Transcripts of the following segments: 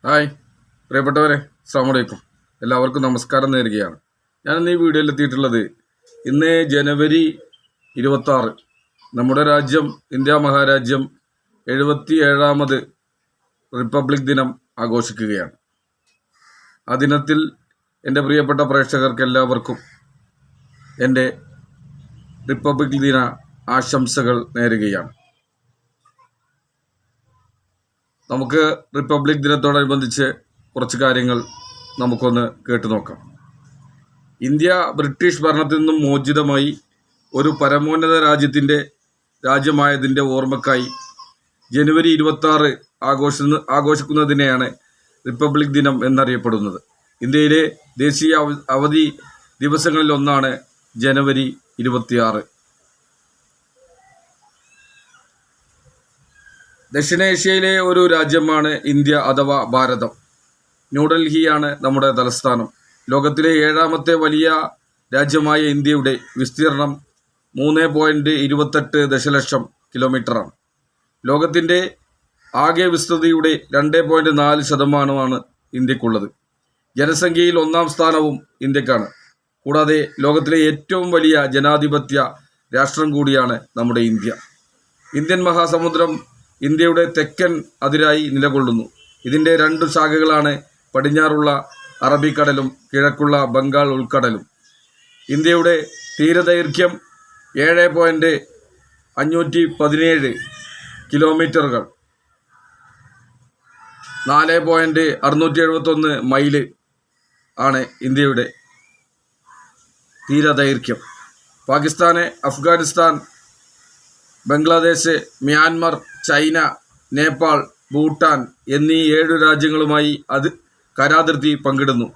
Hi പ്രിയപ്പെട്ടവരെ, അസ്സാം വലൈക്കും. എല്ലാവർക്കും നമസ്കാരം നേരുകയാണ്. ഞാനിന്ന് ഈ വീഡിയോയിൽ എത്തിയിട്ടുള്ളത് ഇന്ന് ജനുവരി 26 നമ്മുടെ രാജ്യം ഇന്ത്യ മഹാരാജ്യം 77ാമത് റിപ്പബ്ലിക് ദിനം ആഘോഷിക്കുകയാണ്. ആ ദിനത്തിൽ എൻ്റെ പ്രിയപ്പെട്ട പ്രേക്ഷകർക്ക് എല്ലാവർക്കും എൻ്റെ റിപ്പബ്ലിക് ദിന ആശംസകൾ നേരുകയാണ്. നമുക്ക് റിപ്പബ്ലിക് ദിനത്തോടനുബന്ധിച്ച് കുറച്ച് കാര്യങ്ങൾ നമുക്കൊന്ന് കേട്ടു നോക്കാം. ഇന്ത്യ ബ്രിട്ടീഷ് ഭരണത്തിൽ നിന്നും മോചിതമായി ഒരു പരമോന്നത രാജ്യമായതിൻ്റെ ഓർമ്മക്കായി ജനുവരി 26 ആഘോഷിക്കുന്നതിനെയാണ് റിപ്പബ്ലിക് ദിനം എന്നറിയപ്പെടുന്നത്. ഇന്ത്യയിലെ ദേശീയ അവധി ദിവസങ്ങളിലൊന്നാണ് ജനുവരി 26. ദക്ഷിണേഷ്യയിലെ ഒരു രാജ്യമാണ് ഇന്ത്യ അഥവാ ഭാരതം. ന്യൂഡൽഹിയാണ് നമ്മുടെ തലസ്ഥാനം. ലോകത്തിലെ 7ാമത്തെ വലിയ രാജ്യമായ ഇന്ത്യയുടെ വിസ്തീർണം 3.28 ദശലക്ഷം കിലോമീറ്ററാണ്. ലോകത്തിൻ്റെ ആകെ വിസ്തൃതിയുടെ 2.4% ഇന്ത്യക്കുള്ളത്. ജനസംഖ്യയിൽ 1ാം സ്ഥാനവും ഇന്ത്യക്കാണ്. കൂടാതെ ലോകത്തിലെ ഏറ്റവും വലിയ ജനാധിപത്യ രാഷ്ട്രം കൂടിയാണ് നമ്മുടെ ഇന്ത്യ. ഇന്ത്യൻ മഹാസമുദ്രം ഇന്ത്യയുടെ തെക്കൻ അതിരായി നിലകൊള്ളുന്നു. ഇതിൻ്റെ 2 ശാഖകളാണ് പടിഞ്ഞാറുള്ള അറബിക്കടലും കിഴക്കുള്ള ബംഗാൾ ഉൾക്കടലും. ഇന്ത്യയുടെ തീരദൈർഘ്യം 7.517 കിലോമീറ്ററുകൾ, 4.671 മൈല് ആണ് ഇന്ത്യയുടെ തീരദൈർഘ്യം. പാകിസ്ഥാന്, അഫ്ഗാനിസ്ഥാൻ, ബംഗ്ലാദേശ്, മ്യാൻമർ, ചൈന, നേപ്പാൾ, ഭൂട്ടാൻ എന്നീ 7 രാജ്യങ്ങളുമായി അത് കരാതിർത്തി പങ്കിടുന്നു.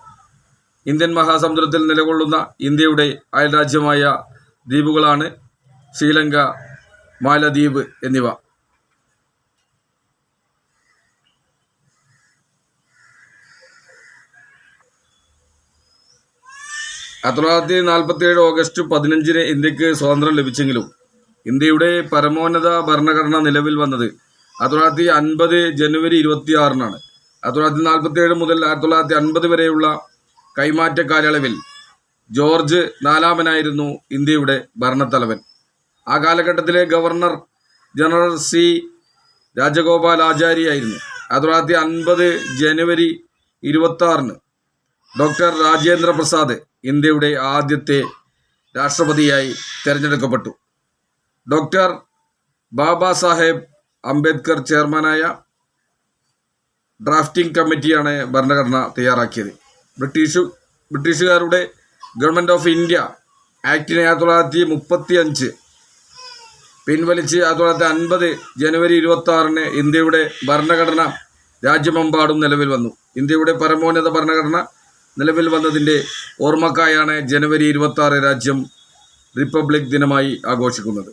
ഇന്ത്യൻ മഹാസമുദ്രത്തിൽ നിലകൊള്ളുന്ന ഇന്ത്യയുടെ അയൽരാജ്യമായ ദ്വീപുകളാണ് ശ്രീലങ്ക, മാലദ്വീപ് എന്നിവ. ഓഗസ്റ്റ് 15 ഇന്ത്യക്ക് സ്വാതന്ത്ര്യം ലഭിച്ചെങ്കിലും ഇന്ത്യയുടെ പരമോന്നത ഭരണഘടന നിലവിൽ വന്നത് 1950 ജനുവരി 26 1947 മുതൽ 1950 വരെയുള്ള കൈമാറ്റ കാലയളവിൽ ജോർജ് 4-മനായിരുന്നു ഇന്ത്യയുടെ ഭരണത്തലവൻ. ആ കാലഘട്ടത്തിലെ ഗവർണർ ജനറൽ സി രാജഗോപാലാചാരിയായിരുന്നു. 1950 ജനുവരി 26 ഡോക്ടർ രാജേന്ദ്ര പ്രസാദ് ഇന്ത്യയുടെ ആദ്യത്തെ രാഷ്ട്രപതിയായി തിരഞ്ഞെടുക്കപ്പെട്ടു. ഡോക്ടർ ബാബാ സാഹേബ് അംബേദ്കർ ചെയർമാനായ ഡ്രാഫ്റ്റിംഗ് കമ്മിറ്റിയാണ് ഭരണഘടന തയ്യാറാക്കിയത്. ബ്രിട്ടീഷുകാരുടെ ഗവൺമെൻറ് ഓഫ് ഇന്ത്യ ആക്ടിനെ 1935 പിൻവലിച്ച് 1950 ജനുവരി 26 ഇന്ത്യയുടെ ഭരണഘടന രാജ്യമെമ്പാടും നിലവിൽ വന്നു. ഇന്ത്യയുടെ പരമോന്നത ഭരണഘടന നിലവിൽ വന്നതിൻ്റെ ഓർമ്മക്കായാണ് ജനുവരി 26 രാജ്യം റിപ്പബ്ലിക് ദിനമായി ആഘോഷിക്കുന്നത്.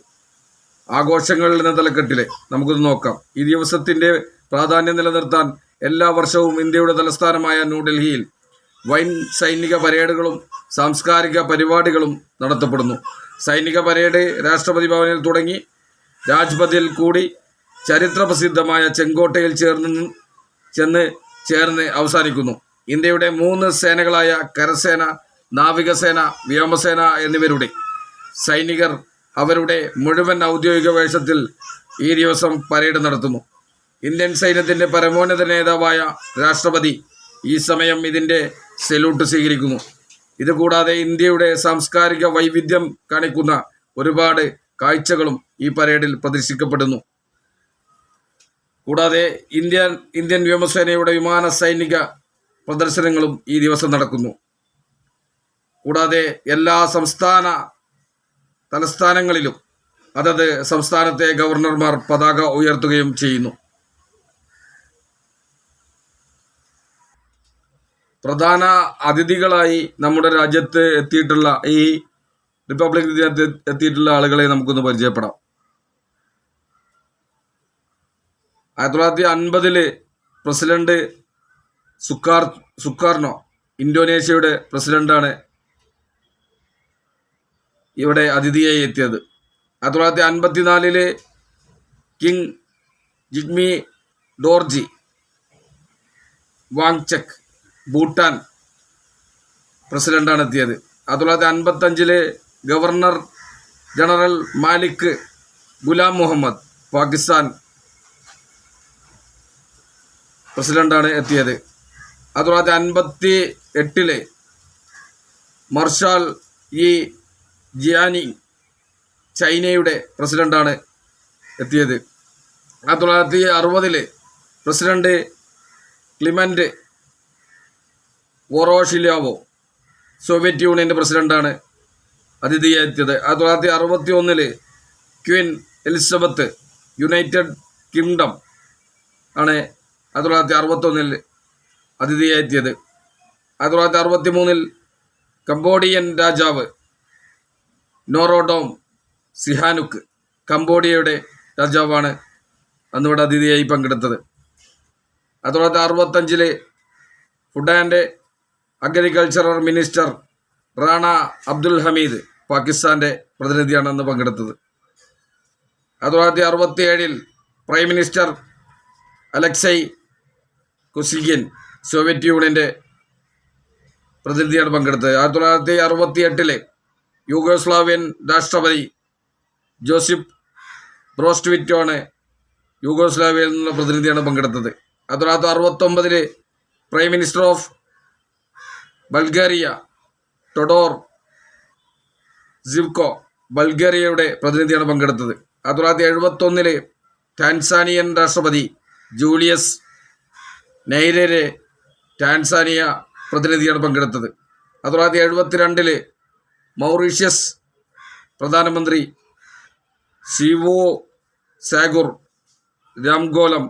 ആഘോഷങ്ങൾ എന്ന തലക്കെട്ടിൽ നമുക്കൊന്ന് നോക്കാം. ഈ ദിവസത്തിൻ്റെ പ്രാധാന്യം നിലനിർത്താൻ എല്ലാ വർഷവും ഇന്ത്യയുടെ തലസ്ഥാനമായ ന്യൂഡൽഹിയിൽ വൻ സൈനിക പരേഡുകളും സാംസ്കാരിക പരിപാടികളും നടത്തപ്പെടുന്നു. സൈനിക പരേഡ് രാഷ്ട്രപതി ഭവനിൽ തുടങ്ങി രാജ്പഥിൽ കൂടി ചരിത്രപ്രസിദ്ധമായ ചെങ്കോട്ടയിൽ ചേർന്ന് അവസാനിക്കുന്നു. ഇന്ത്യയുടെ 3 സേനകളായ കരസേന, നാവികസേന, വ്യോമസേന എന്നിവരുടെ സൈനികർ അവരുടെ മുഴുവൻ ഔദ്യോഗിക വേഷത്തിൽ ഈ ദിവസം പരേഡ് നടത്തുന്നു. ഇന്ത്യൻ സൈന്യത്തിൻ്റെ പരമോന്നത നേതാവായ രാഷ്ട്രപതി ഈ സമയം ഇതിൻ്റെ സല്യൂട്ട് സ്വീകരിക്കുന്നു. ഇതുകൂടാതെ ഇന്ത്യയുടെ സാംസ്കാരിക വൈവിധ്യം കാണിക്കുന്ന ഒരുപാട് കാഴ്ചകളും ഈ പരേഡിൽ പ്രദർശിക്കപ്പെടുന്നു. കൂടാതെ ഇന്ത്യൻ വ്യോമസേനയുടെ വിമാന സൈനിക പ്രദർശനങ്ങളും ഈ ദിവസം നടക്കുന്നു. കൂടാതെ എല്ലാ തലസ്ഥാനങ്ങളിലും അതത് സംസ്ഥാനത്തെ ഗവർണർമാർ പതാക ഉയർത്തുകയും ചെയ്യുന്നു. പ്രധാന അതിഥികളായി നമ്മുടെ രാജ്യത്ത് എത്തിയിട്ടുള്ള ഈ റിപ്പബ്ലിക് ദിനത്തിൽ എത്തിയിട്ടുള്ള ആളുകളെ നമുക്കൊന്ന് പരിചയപ്പെടാം. 1950 പ്രസിഡന്റ് സുകാർണോ ഇന്തോനേഷ്യയുടെ പ്രസിഡന്റാണ് ഇവിടെ അതിഥിയായി എത്തിയത്. 1954 കിങ് ജിഗ്മി ഡോർജി വാങ്ചക് ഭൂട്ടാൻ പ്രസിഡന്റാണ് എത്തിയത്. 1955 ഗവർണർ ജനറൽ മാലിക് ഗുലാം മുഹമ്മദ് പാകിസ്ഥാൻ പ്രസിഡന്റാണ് എത്തിയത്. 1958 മർഷാൽ ഇ ജിയാനി ചൈനയുടെ പ്രസിഡന്റാണ് എത്തിയത്. 1960 പ്രസിഡന്റ് ക്ലിമന്റ് വോറോഷിലോവോ സോവിയറ്റ് യൂണിയൻ്റെ പ്രസിഡന്റാണ് അതിഥിയായി എത്തിയത്. 1961 ക്വീൻ എലിസബത്ത് യുണൈറ്റഡ് കിങ്ഡം ആണ് 1961 അതിഥിയായി എത്തിയത്. 1963 കംബോഡിയൻ രാജാവ് നോറോഡോം സിഹാനുക്ക് കംബോഡിയയുടെ രാജാവാണ് അന്നിവിടെ അതിഥിയായി പങ്കെടുത്തത്. 1965 food and agricultural minister Rana Abdul Hamid പാകിസ്ഥാൻ്റെ പ്രതിനിധിയാണ് അന്ന് പങ്കെടുത്തത്. 1967 prime minister Alexei Kosygin Soviet യൂണിയൻ്റെ പ്രതിനിധിയാണ് പങ്കെടുത്തത്. 1968 യൂഗോസ്ലാവിയൻ രാഷ്ട്രപതി ജോസിഫ് ബ്രോസ്റ്റ്വിറ്റോ ആണ് യൂഗോസ്ലാവിയയിൽ നിന്നുള്ള പ്രതിനിധിയാണ് പങ്കെടുത്തത്. 1969 പ്രൈം മിനിസ്റ്റർ ഓഫ് ബൾഗേറിയ ടൊഡോർ സിവ്കോ ബൾഗേറിയയുടെ പ്രതിനിധിയാണ് പങ്കെടുത്തത്. 1971 ടാൻസാനിയൻ രാഷ്ട്രപതി ജൂലിയസ് നൈരരെ ടാൻസാനിയ പ്രതിനിധിയാണ് പങ്കെടുത്തത്. 1972 മൗറീഷ്യസ് പ്രധാനമന്ത്രി സിവോ സാഗുർ രാംഗോലം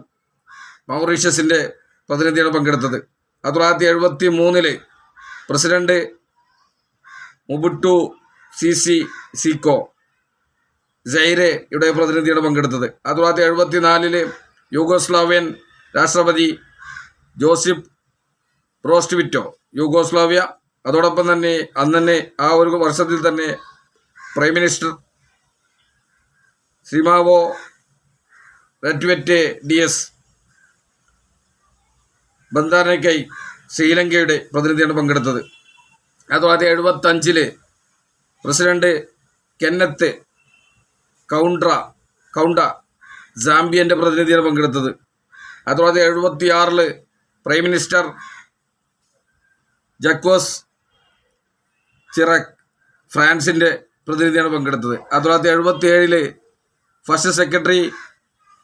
മൗറീഷ്യസിൻ്റെ പ്രതിനിധിയാണ് പങ്കെടുത്തത്. 1973 പ്രസിഡന്റ് മുബുട്ടു സിസി സിക്കോ സൈരയുടെ പ്രതിനിധിയാണ് പങ്കെടുത്തത്. 1974 യൂഗോസ്ലാവിയൻ രാഷ്ട്രപതി ജോസിഫ് ബ്രോസ്റ്റ്വിറ്റോ യൂഗോസ്ലാവിയ, അതോടൊപ്പം തന്നെ അന്ന് ആ ഒരു വർഷത്തിൽ തന്നെ പ്രൈം മിനിസ്റ്റർ ശ്രീമാവോ റെറ്റ്വെറ്റെ ഡിഎസ് ബന്ദാരനയ്ക്കായി ശ്രീലങ്കയുടെ പ്രതിനിധിയാണ് പങ്കെടുത്തത്. 1975 പ്രസിഡന്റ് കെന്നത്ത് കൗണ്ട സാംബിയൻ്റെ പ്രതിനിധിയാണ് പങ്കെടുത്തത്. 1976 പ്രൈം മിനിസ്റ്റർ ജക്വസ് ചിറാക് ഫ്രാൻസിൻ്റെ പ്രതിനിധിയാണ് പങ്കെടുത്തത്. 1977 ഫസ്റ്റ് സെക്രട്ടറി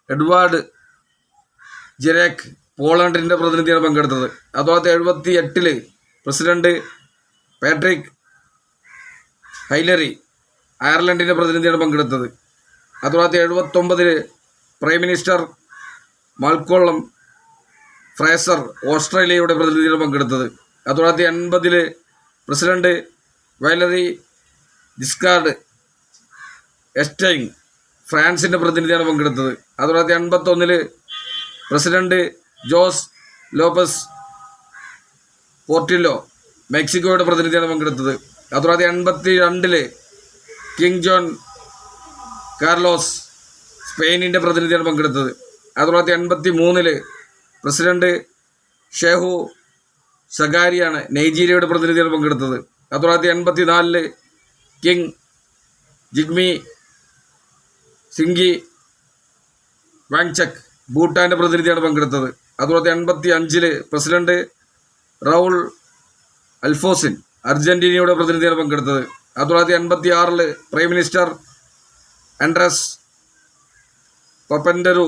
എഡ്വാർഡ് ജിരാക് പോളണ്ടിൻ്റെ പ്രതിനിധിയാണ് പങ്കെടുത്തത്. 1978 പ്രസിഡന്റ് പാട്രിക് ഹൈലറി അയർലൻഡിൻ്റെ പ്രതിനിധിയാണ് പങ്കെടുത്തത്. 1979 പ്രൈം മിനിസ്റ്റർ മാൽക്കോളം ഫ്രേസർ ഓസ്ട്രേലിയയുടെ പ്രതിനിധിയാണ് പങ്കെടുത്തത്. 1980 പ്രസിഡന്റ് വൈലറി ജിസ്കാർഡ് എസ്റ്റൈൻ ഫ്രാൻസിൻ്റെ പ്രതിനിധിയാണ് പങ്കെടുത്തത്. 1981 പ്രസിഡന്റ് ജോസ് ലോപ്പസ് പോർട്ടില്ലോ മെക്സിക്കോയുടെ പ്രതിനിധിയാണ് പങ്കെടുത്തത്. 1982 കിങ് ജോൺ കാർലോസ് സ്പെയിനിൻ്റെ പ്രതിനിധിയാണ് പങ്കെടുത്തത്. 1983 പ്രസിഡന്റ് ഷേഹു സഗാരിയാണ് നൈജീരിയയുടെ പ്രതിനിധിയാണ് പങ്കെടുത്തത്. 1984 കിങ് ജിഗ്മി സിംഗി വാങ്ചക് ഭൂട്ടാൻ്റെ പ്രതിനിധിയാണ് പങ്കെടുത്തത്. 1985 പ്രസിഡന്റ് റൗൾ അൽഫോസിൻ അർജന്റീനയുടെ പ്രതിനിധിയാണ് പങ്കെടുത്തത്. 1986 പ്രൈം മിനിസ്റ്റർ ആൻഡ്രസ് പപ്പൻഡറു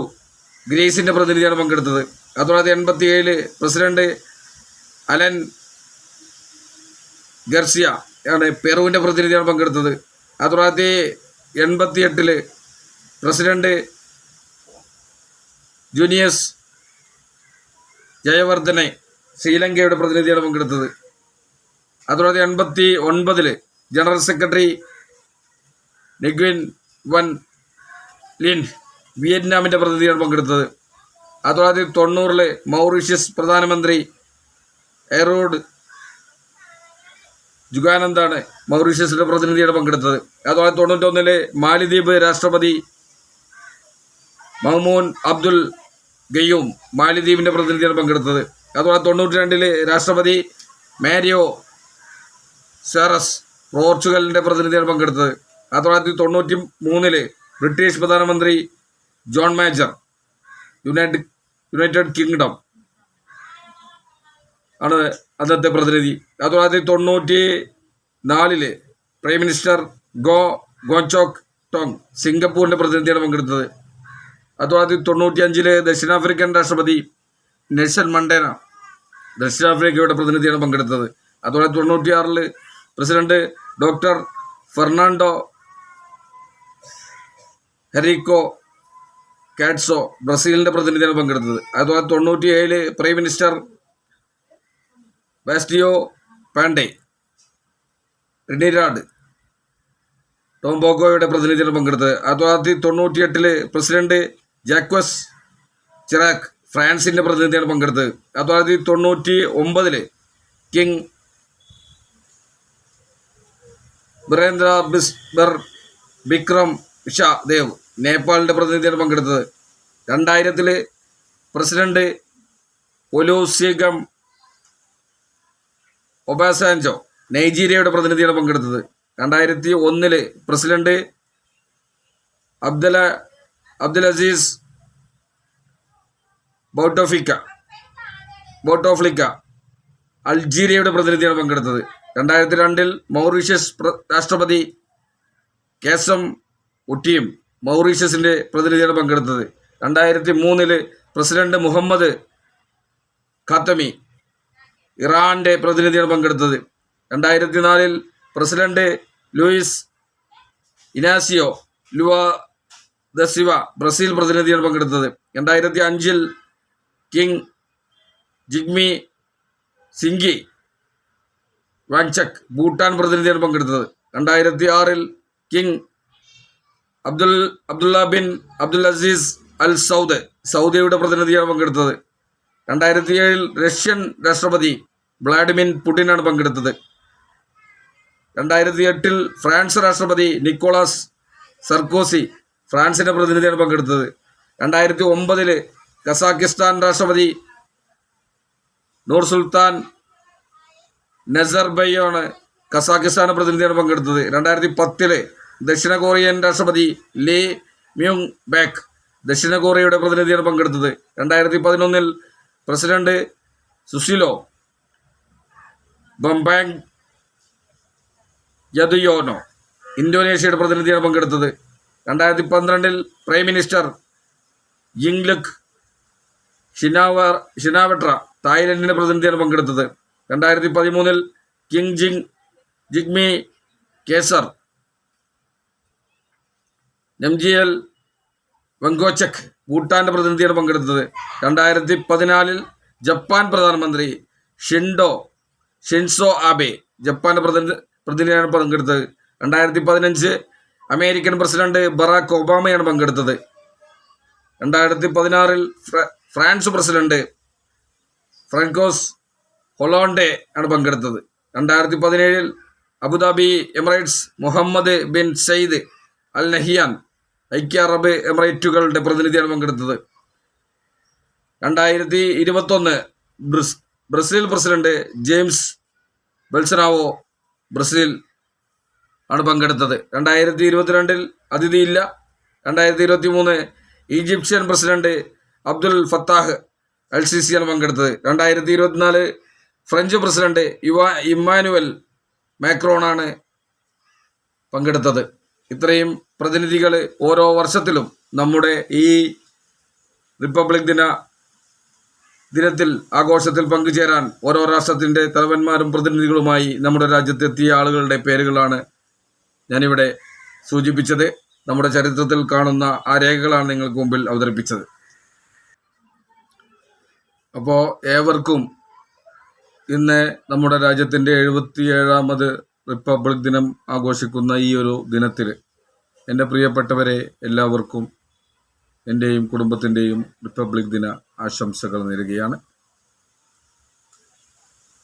ഗ്രീസിൻ്റെ പ്രതിനിധിയാണ് പങ്കെടുത്തത്. 1987 പ്രസിഡന്റ് അലൻ ഗർസിയ ആണ് പെറുവിൻ്റെ പ്രതിനിധിയാണ് പങ്കെടുത്തത്. 1988 പ്രസിഡന്റ് ജൂനിയസ് ജയവർദ്ധനെ ശ്രീലങ്കയുടെ പ്രതിനിധിയാണ് പങ്കെടുത്തത്. 1989 ജനറൽ സെക്രട്ടറി നെഗ്വിൻ വൻ ലിൻ വിയറ്റ്നാമിൻ്റെ പ്രതിനിധിയാണ് പങ്കെടുത്തത്. 1990 മൗറീഷ്യസ് പ്രധാനമന്ത്രി എറോഡ് ജുഗാനന്ദാണ് മൗറീഷ്യസിൻ്റെ പ്രതിനിധിയാണ് പങ്കെടുത്തത്. 1991 മാലിദ്വീപ് രാഷ്ട്രപതി മഹ്മൂൻ അബ്ദുൽ ഗെയ്യും മാലിദ്വീപിൻ്റെ പ്രതിനിധിയാണ് പങ്കെടുത്തത്. അതുപോലെ 92 രാഷ്ട്രപതി മാരിയോ സെറസ് പോർച്ചുഗലിൻ്റെ പ്രതിനിധിയാണ് പങ്കെടുത്തത്. 1993 ബ്രിട്ടീഷ് പ്രധാനമന്ത്രി ജോൺ മേജർ യുണൈറ്റഡ് കിങ്ഡം ആണ് അന്നത്തെ പ്രതിനിധി. 1994 പ്രൈം മിനിസ്റ്റർ ഗോഞ്ചോക് ടോങ് സിംഗപ്പൂരിൻ്റെ പ്രതിനിധിയാണ് പങ്കെടുത്തത്. 1995 ദക്ഷിണാഫ്രിക്കൻ രാഷ്ട്രപതി നെൽസൺ മണ്ടേല ദക്ഷിണാഫ്രിക്കയുടെ പ്രതിനിധിയാണ് പങ്കെടുത്തത്. 1996 പ്രസിഡന്റ് ഡോക്ടർ ഫെർണാണ്ടോ ഹെറിക്കോ കാറ്റ്സോ ബ്രസീലിൻ്റെ പ്രതിനിധിയാണ് പങ്കെടുത്തത്. 1997 പ്രൈം മിനിസ്റ്റർ ബാസ്റ്റിയോ പാണ്ഡെ ട്രിനിഡാഡ് ടോംബോഗോയുടെ പ്രതിനിധിയാണ് പങ്കെടുത്തത്. 1998 പ്രസിഡന്റ് ജാക്വസ് ചിറാക് ഫ്രാൻസിൻ്റെ പ്രതിനിധിയാണ് പങ്കെടുത്തത്. 1999 കിങ് ബിരേന്ദ്ര ബിക്രം ഷാ ദേവ് നേപ്പാളിൻ്റെ പ്രതിനിധിയാണ് പങ്കെടുത്തത്. 2000 പ്രസിഡന്റ് ഒലൂസിഗം ഒബാസാൻജോ നൈജീരിയയുടെ പ്രതിനിധിയാണ് പങ്കെടുത്തത്. 2001 പ്രസിഡന്റ് അബ്ദുലസീസ് ബൗട്ടോഫ്ലിക്ക അൾജീരിയയുടെ പ്രതിനിധിയാണ് പങ്കെടുത്തത്. 2002 മൗറീഷ്യസ് രാഷ്ട്രപതി കേസം ഒട്ടിയും മൗറീഷ്യസിൻ്റെ പ്രതിനിധിയാണ് പങ്കെടുത്തത്. 2003 പ്രസിഡന്റ് മുഹമ്മദ് ഖാത്തമി ഇറാൻ്റെ പ്രതിനിധിയാണ് പങ്കെടുത്തത്. 2004 president Luiz Inacio Lula da Silva Brazil പ്രതിനിധിയാണ് പങ്കെടുത്തത്. 2005 കിങ് ജിഗ്മി സിംഗി വാങ്ചക് ഭൂട്ടാൻ പ്രതിനിധിയാണ് പങ്കെടുത്തത്. 2006 king Abdullah bin Abdul Aziz al Saud സൗദിയുടെ പ്രതിനിധിയാണ് പങ്കെടുത്തത്. 2007 റഷ്യൻ രാഷ്ട്രപതി വ്ളാഡിമിർ പുടിനാണ് പങ്കെടുത്തത്. 2008 ഫ്രാൻസ് രാഷ്ട്രപതി നിക്കോളാസ് സർക്കോസി ഫ്രാൻസിൻ്റെ പ്രതിനിധിയാണ് പങ്കെടുത്തത്. 2009 കസാക്കിസ്ഥാൻ രാഷ്ട്രപതി നൂർസുൽത്താൻ നസർബയാണ് കസാക്കിസ്ഥാൻ പ്രതിനിധിയാണ് പങ്കെടുത്തത്. 2010 ദക്ഷിണ കൊറിയൻ രാഷ്ട്രപതി ലീ മ്യൂങ് ബാക്ക് ദക്ഷിണ കൊറിയയുടെ പ്രതിനിധിയാണ് പങ്കെടുത്തത്. 2011 പ്രസിഡന്റ് സുസിലോ ബംബാങ് യദുയോനോ ഇന്തോനേഷ്യയുടെ പ്രതിനിധിയാണ് പങ്കെടുത്തത്. 2012 പ്രൈം മിനിസ്റ്റർ യിങ്ലുക് ഷിനാവട്ര തായ്ലൻഡിൻ്റെ പ്രതിനിധിയാണ് പങ്കെടുത്തത്. 2013 കിങ് ജിഗ്മി കേസർ നംജിയൽ വെങ്കോച്ചക് ഭൂട്ടാൻ്റെ പ്രതിനിധിയാണ് പങ്കെടുത്തത്. 2014 ജപ്പാൻ പ്രധാനമന്ത്രി ഷിൻസോ ആബെ ജപ്പാൻ്റെ പ്രതിനിധിയാണ് പങ്കെടുത്തത്. 2015 അമേരിക്കൻ പ്രസിഡന്റ് ബറാക്ക് ഒബാമയാണ് പങ്കെടുത്തത്. 2016 ഫ്രാൻസ് പ്രസിഡന്റ് ഫ്രാങ്കോസ് ഹൊളോണ്ടെ ആണ് പങ്കെടുത്തത്. 2017 Abu Dhabi Emirates Mohamed bin Zayed Al Nahyan ഐക്യ അറബ് എമിറേറ്റുകളുടെ പ്രതിനിധിയാണ് പങ്കെടുത്തത്. 2021 Brazil president James Bolsonaro Brazil ആണ് പങ്കെടുത്തത്. 2022 അതിഥിയില്ല. 2023 Egyptian president Abdel Fattah Al സിസിയാണ് പങ്കെടുത്തത്. 2024 ഫ്രഞ്ച് പ്രസിഡന്റ് ഇമ്മാനുവൽ മാക്രോണാണ് പങ്കെടുത്തത്. ഇത്രയും പ്രതിനിധികൾ ഓരോ വർഷത്തിലും നമ്മുടെ ഈ റിപ്പബ്ലിക് ദിനത്തിൽ ആഘോഷത്തിൽ പങ്കുചേരാൻ ഓരോ രാഷ്ട്രത്തിൻ്റെ തലവന്മാരും പ്രതിനിധികളുമായി നമ്മുടെ രാജ്യത്തെത്തിയ ആളുകളുടെ പേരുകളാണ് ഞാനിവിടെ സൂചിപ്പിച്ചത്. നമ്മുടെ ചരിത്രത്തിൽ കാണുന്ന ആ രേഖകളാണ് നിങ്ങൾക്ക് മുമ്പിൽ അവതരിപ്പിച്ചത്. അപ്പോൾ ഏവർക്കും ഇന്ന് നമ്മുടെ രാജ്യത്തിൻ്റെ 77ാമത് റിപ്പബ്ലിക് ദിനം ആഘോഷിക്കുന്ന ഈ ഒരു ദിനത്തിൽ എൻ്റെ പ്രിയപ്പെട്ടവരെ എല്ലാവർക്കും എൻ്റെയും കുടുംബത്തിൻ്റെയും റിപ്പബ്ലിക് ദിന ആശംസകൾ നേരുകയാണ്.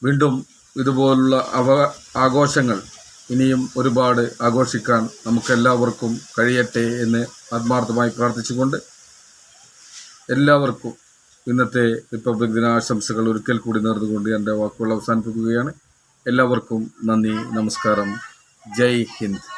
വീണ്ടും ഇതുപോലുള്ള ആഘോഷങ്ങൾ ഇനിയും ഒരുപാട് ആഘോഷിക്കാൻ നമുക്കെല്ലാവർക്കും കഴിയട്ടെ എന്ന് ആത്മാർത്ഥമായി പ്രാർത്ഥിച്ചുകൊണ്ട് എല്ലാവർക്കും ഇന്നത്തെ റിപ്പബ്ലിക് ദിനാശംസകൾ ഒരിക്കൽ കൂടി നേർന്നുകൊണ്ട് എൻ്റെ വാക്കുകൾ അവസാനിപ്പിക്കുകയാണ്. എല്ലാവർക്കും നന്ദി, നമസ്കാരം, ജയ് ഹിന്ദ്.